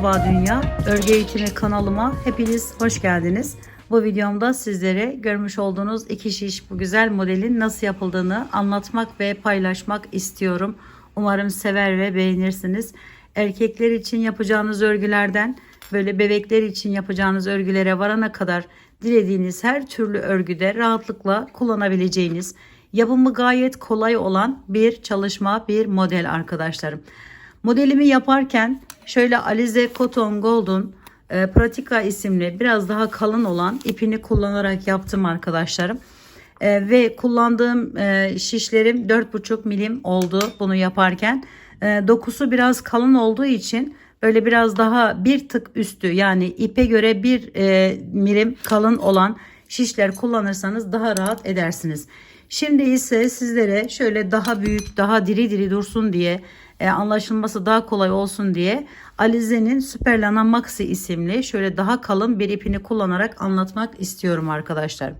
Merhaba Dünya, Örgü Eğitimi kanalıma hepiniz hoş geldiniz. Bu videomda sizlere görmüş olduğunuz iki şiş bu güzel modelin nasıl yapıldığını anlatmak ve paylaşmak istiyorum. Umarım sever ve beğenirsiniz. Erkekler için yapacağınız örgülerden böyle bebekler için yapacağınız örgülere varana kadar dilediğiniz her türlü örgüde rahatlıkla kullanabileceğiniz, yapımı gayet kolay olan bir çalışma, bir model arkadaşlarım. Modelimi yaparken şöyle Alize Cotton Gold'un Pratika isimli biraz daha kalın olan ipini kullanarak yaptım arkadaşlarım. Ve kullandığım şişlerim 4,5 milim oldu bunu yaparken. Dokusu biraz kalın olduğu için böyle biraz daha bir tık üstü, yani ipe göre bir milim kalın olan şişler kullanırsanız daha rahat edersiniz. Şimdi ise sizlere şöyle daha büyük, daha diri diri dursun diye, anlaşılması daha kolay olsun diye Alize'nin Superlana Maxi isimli şöyle daha kalın bir ipini kullanarak anlatmak istiyorum arkadaşlar.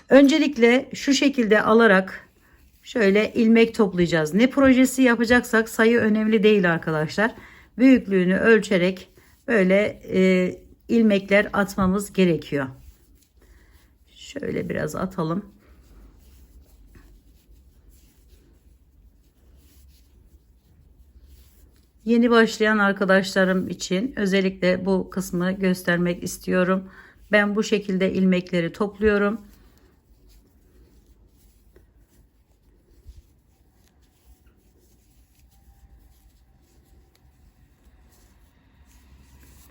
Öncelikle şu şekilde alarak şöyle ilmek toplayacağız. Ne projesi yapacaksak sayı önemli değil arkadaşlar. Büyüklüğünü ölçerek böyle ilmekler atmamız gerekiyor. Şöyle biraz atalım. Yeni başlayan arkadaşlarım için özellikle bu kısmı göstermek istiyorum. Ben bu şekilde ilmekleri topluyorum.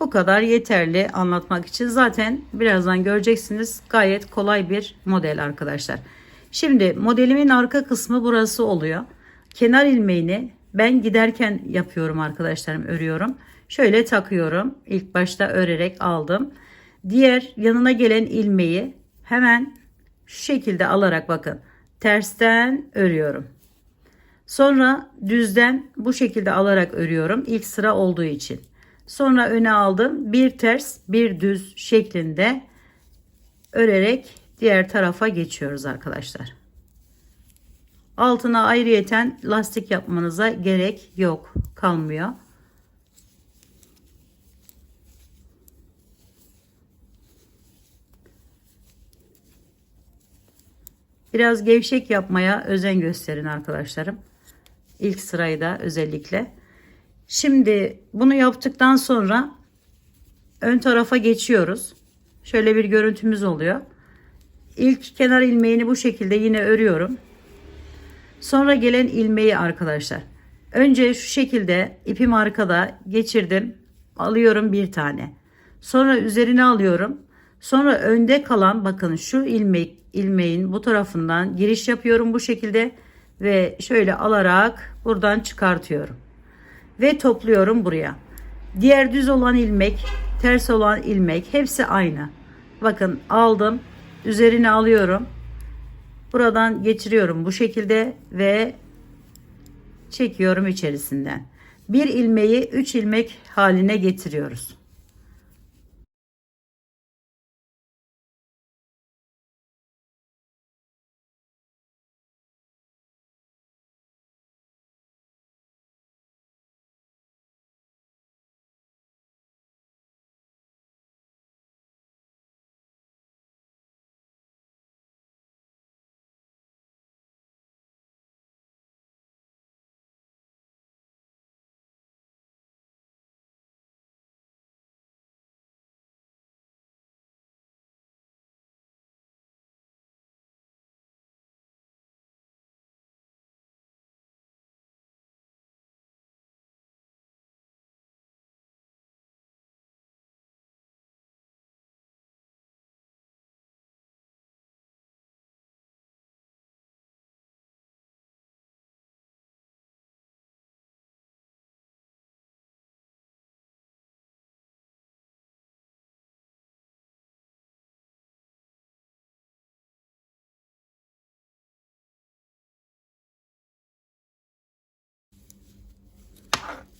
Bu kadar yeterli anlatmak için. Zaten birazdan göreceksiniz, gayet kolay bir model arkadaşlar. Şimdi modelimin arka kısmı burası oluyor. Kenar ilmeğini ben giderken yapıyorum arkadaşlarım, örüyorum. Şöyle takıyorum. İlk başta örerek aldım. Diğer yanına gelen ilmeği hemen şu şekilde alarak, bakın, tersten örüyorum. Sonra düzden bu şekilde alarak örüyorum. İlk sıra olduğu için. Sonra öne aldım. Bir ters bir düz şeklinde örerek diğer tarafa geçiyoruz arkadaşlar. Altına ayrıyeten lastik yapmanıza gerek yok, kalmıyor. Biraz gevşek yapmaya özen gösterin arkadaşlarım. İlk sırayı da özellikle. Şimdi bunu yaptıktan sonra ön tarafa geçiyoruz. Şöyle bir görüntümüz oluyor. İlk kenar ilmeğini bu şekilde yine örüyorum. Sonra gelen ilmeği arkadaşlar, önce şu şekilde ipim arkada geçirdim, alıyorum bir tane. Sonra üzerine alıyorum. Sonra önde kalan, bakın, şu ilmeğin bu tarafından giriş yapıyorum bu şekilde ve şöyle alarak buradan çıkartıyorum ve topluyorum buraya. Diğer düz olan ilmek, ters olan ilmek hepsi aynı. Bakın, aldım, üzerine alıyorum. Buradan geçiriyorum bu şekilde ve çekiyorum içerisinden. Bir ilmeği 3 ilmek haline getiriyoruz.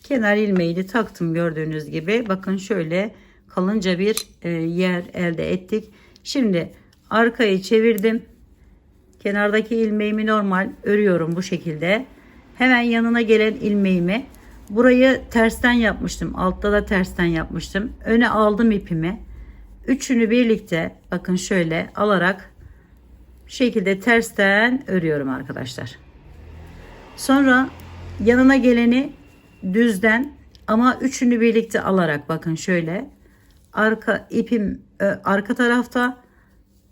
Kenar ilmeğini taktım gördüğünüz gibi. Bakın, şöyle kalınca bir yer elde ettik. Şimdi arkayı çevirdim. Kenardaki ilmeğimi normal örüyorum bu şekilde. Hemen yanına gelen ilmeğimi Burayı tersten yapmıştım. Altta da tersten yapmıştım. Öne aldım ipimi. Üçünü birlikte bakın şöyle alarak bu şekilde tersten örüyorum arkadaşlar. Sonra yanına geleni düzden ama üçünü birlikte alarak bakın şöyle arka ipim arka tarafta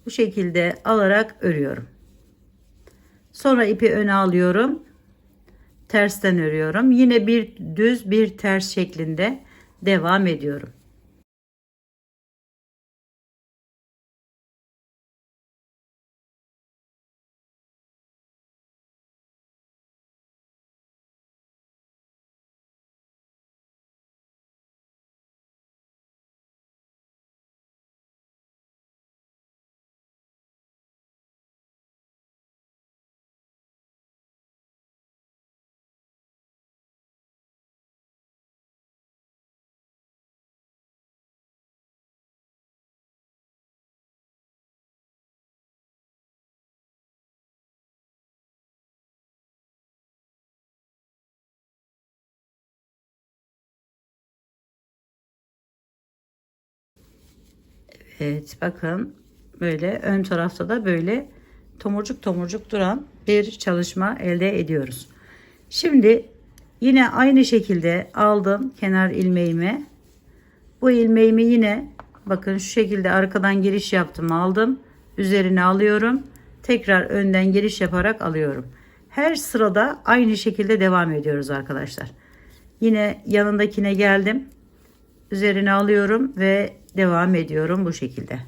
bu şekilde alarak örüyorum. Sonra ipi öne alıyorum. Tersten örüyorum. Yine bir düz bir ters şeklinde devam ediyorum. Evet bakın böyle ön tarafta da böyle tomurcuk tomurcuk duran bir çalışma elde ediyoruz. Şimdi yine aynı şekilde aldım kenar ilmeğimi. Bu ilmeğimi yine bakın şu şekilde arkadan giriş yaptım aldım. Üzerine alıyorum. Tekrar önden giriş yaparak alıyorum. Her sırada aynı şekilde devam ediyoruz arkadaşlar. Yine yanındakine geldim. Üzerine alıyorum ve devam ediyorum bu şekilde.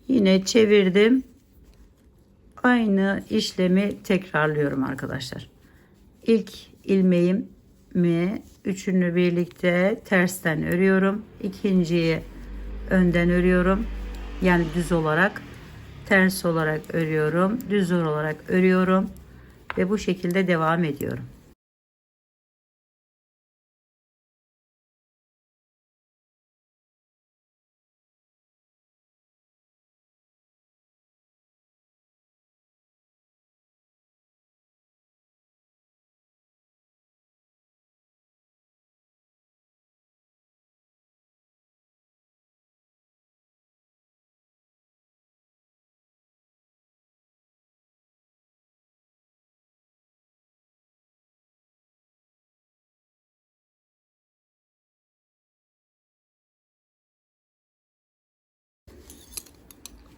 Yine çevirdim. Aynı işlemi tekrarlıyorum arkadaşlar. İlk ilmeğimi üçünü birlikte tersten örüyorum. İkinciyi önden örüyorum. Yani düz olarak ters olarak örüyorum. Düz olarak örüyorum ve bu şekilde devam ediyorum.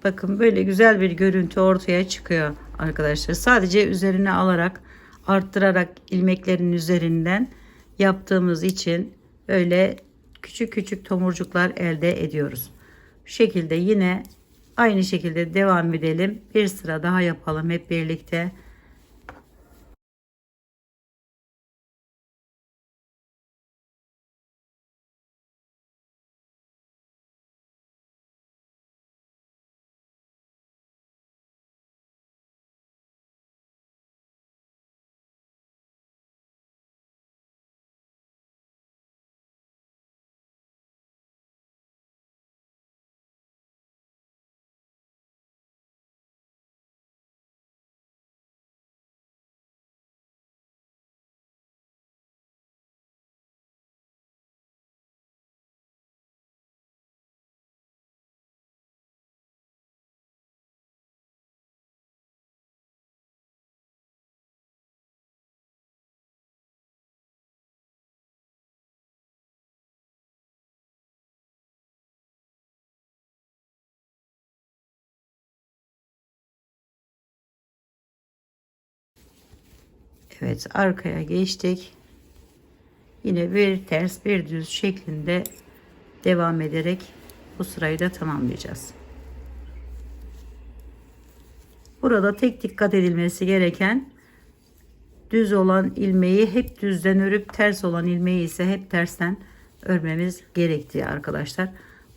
Bakın böyle güzel bir görüntü ortaya çıkıyor arkadaşlar. Sadece üzerine alarak arttırarak ilmeklerin üzerinden yaptığımız için böyle küçük küçük tomurcuklar elde ediyoruz. Bu şekilde yine aynı şekilde devam edelim. Bir sıra daha yapalım hep birlikte. Evet, arkaya geçtik. Yine bir ters bir düz şeklinde devam ederek bu sırayı da tamamlayacağız. Burada tek dikkat edilmesi gereken, düz olan ilmeği hep düzden örüp ters olan ilmeği ise hep tersten örmemiz gerektiği arkadaşlar.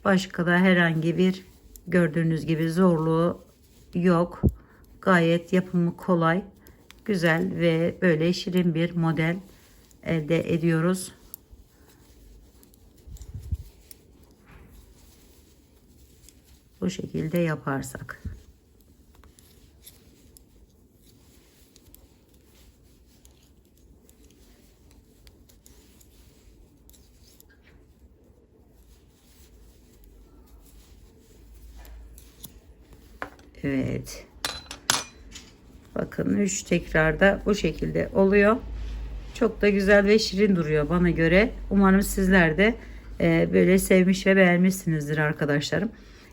Başka da herhangi bir gördüğünüz gibi zorluğu yok. Gayet yapımı kolay, güzel ve böyle şirin bir model elde ediyoruz. Bu şekilde yaparsak. Evet. Bakın 3 tekrarda bu şekilde oluyor. Çok da güzel ve şirin duruyor bana göre. Umarım sizler de böyle sevmiş ve beğenmişsinizdir arkadaşlarım.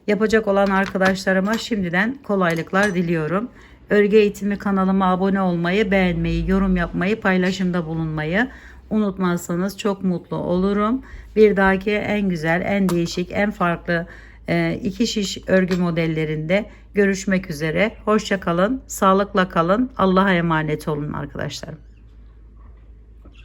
Yapacak olan arkadaşlarıma şimdiden kolaylıklar diliyorum. Örgü eğitimi kanalıma abone olmayı, beğenmeyi, yorum yapmayı, paylaşımda bulunmayı unutmazsanız çok mutlu olurum. Bir dahaki en güzel, en değişik, en farklı iki şiş örgü modellerinde görüşmek üzere. Hoşça kalın, sağlıkla kalın. Allah'a emanet olun arkadaşlarım.